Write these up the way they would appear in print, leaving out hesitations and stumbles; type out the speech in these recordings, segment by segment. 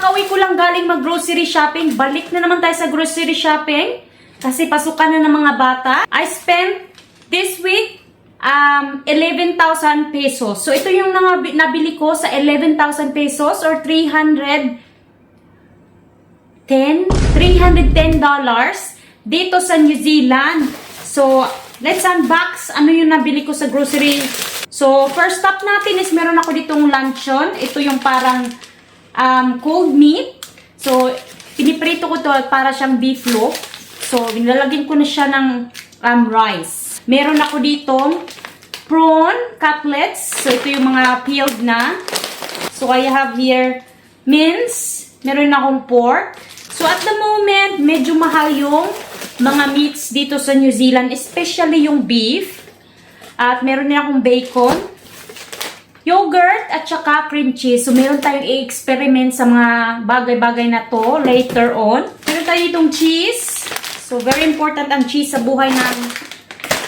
Kakauwi ko lang galing mag-grocery shopping. Balik na naman tayo sa grocery shopping. Kasi pasukan na ng mga bata. I spent this week 11,000 pesos. So, ito yung nabili ko sa 11,000 pesos or $310 dito sa New Zealand. So, let's unbox ano yung nabili ko sa grocery. So, first stop natin is meron ako ditong luncheon. Ito yung parang cold meat. So, piniprito ko to para siyang beef loaf. So, nilalagyan ko na siya ng rice. Meron ako ditong prawn cutlets. So, ito yung mga peeled na. So, I have here mince. Meron akong pork. So, at the moment, medyo mahal yung mga meats dito sa New Zealand. Especially yung beef. At meron din akong bacon. Yogurt at saka cream cheese. So, meron tayong i-experiment sa mga bagay-bagay na to later on. Meron tayo itong cheese. So, very important ang cheese sa buhay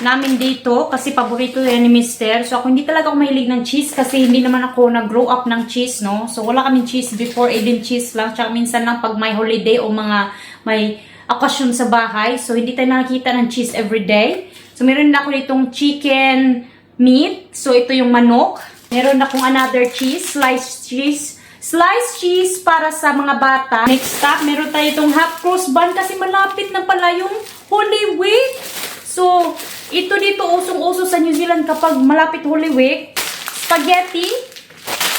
namin dito. Kasi paborito yan ni Mister. So, ako hindi talaga ako mahilig ng cheese. Kasi hindi naman ako nag-grow up ng cheese, no? So, wala kaming cheese before. Even cheese lang. Tsaka minsan lang pag may holiday o may okasyon sa bahay. So, hindi tayo nakikita ng cheese everyday. So, meron na ako ditong chicken meat. So, ito yung manok. Meron akong another cheese, sliced cheese. Sliced cheese para sa mga bata. Next up, meron tayo itong half cross bun kasi malapit na pala yung Holy Week. So, ito dito usong-uso sa New Zealand kapag malapit Holy Week. Spaghetti.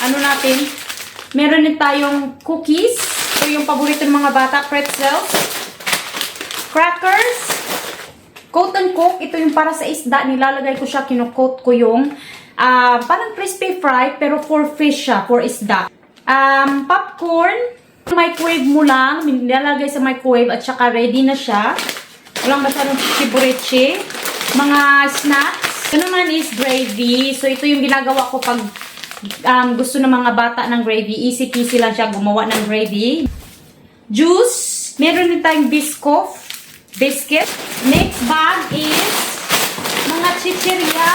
Ano natin? Meron din tayong cookies. Ito yung paborito ng mga bata. Pretzels. Crackers. Coat and Coke. Ito yung para sa isda. Nilalagay ko siya. Kino-coat ko yung parang crispy fry pero for fish siya. For isda. Popcorn. Microwave mo lang. Nilalagay sa microwave at saka ready na siya. Walang masyadong chichi-burichi. Mga snacks. Ito naman is gravy. So, ito yung ginagawa ko pag gusto ng mga bata ng gravy. Easy-peasy lang siya gumawa ng gravy. Juice. Meron din tayong biscuit. Next bag is mga chichirya.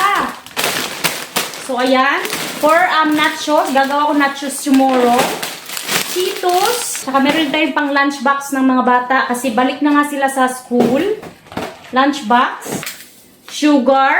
So, ayan. For nachos. Gagawa ko nachos tomorrow. Cheetos. Saka meron tayong pang lunchbox ng mga bata kasi balik na nga sila sa school. Lunchbox. Sugar.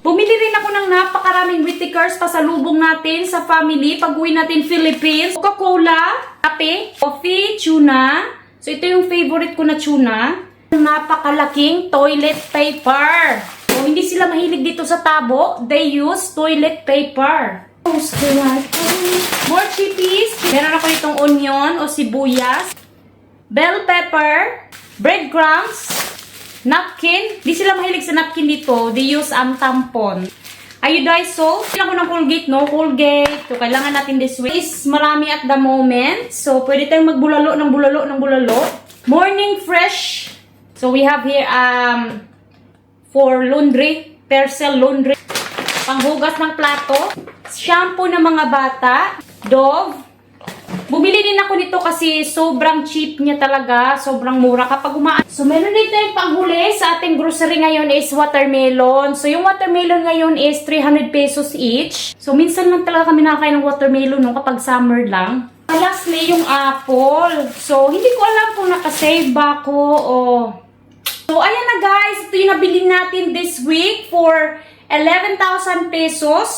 Bumili rin ako ng napakaraming Whittakers pasalubong natin sa family pag uwi natin Philippines. Coca-Cola, kape, coffee, tuna. So, ito yung favorite ko na tuna. Napakalaking toilet paper. So, hindi sila mahilig dito sa tabo. They use toilet paper. More chippies. Meron ako itong onion o sibuyas. Bell pepper. Breadcrumbs. Napkin. Di sila mahilig sa napkin dito. They use tampon. Iodized salt. Kailangan ko ng Colgate, no? Colgate. So, kailangan natin this week. Is marami at the moment. So, pwede tayong magbulalo ng bulalo. Morning fresh. So, we have here for laundry. Percel laundry. Panghugas ng plato. Shampoo ng mga bata. Dove. Bumili din ako nito kasi sobrang cheap niya talaga. Sobrang mura kapag So, meron din tayong panghuli sa ating grocery ngayon is watermelon. So, yung watermelon ngayon is 300 pesos each. So, minsan lang talaga kami nakakain ng watermelon no, kapag summer lang. Lastly, yung apple. So, hindi ko alam kung nakasave ba ako o... So, ayan na guys. Ito yung nabili natin this week for 11,000 pesos.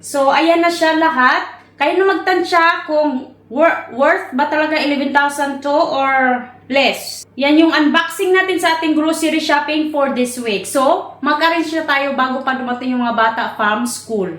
So, ayan na siya lahat. Kayo na magtansya kung worth ba talaga 11,000 to or less. Yan yung unboxing natin sa ating grocery shopping for this week. So, mag-arrange na tayo bago pa dumating yung mga bata from school.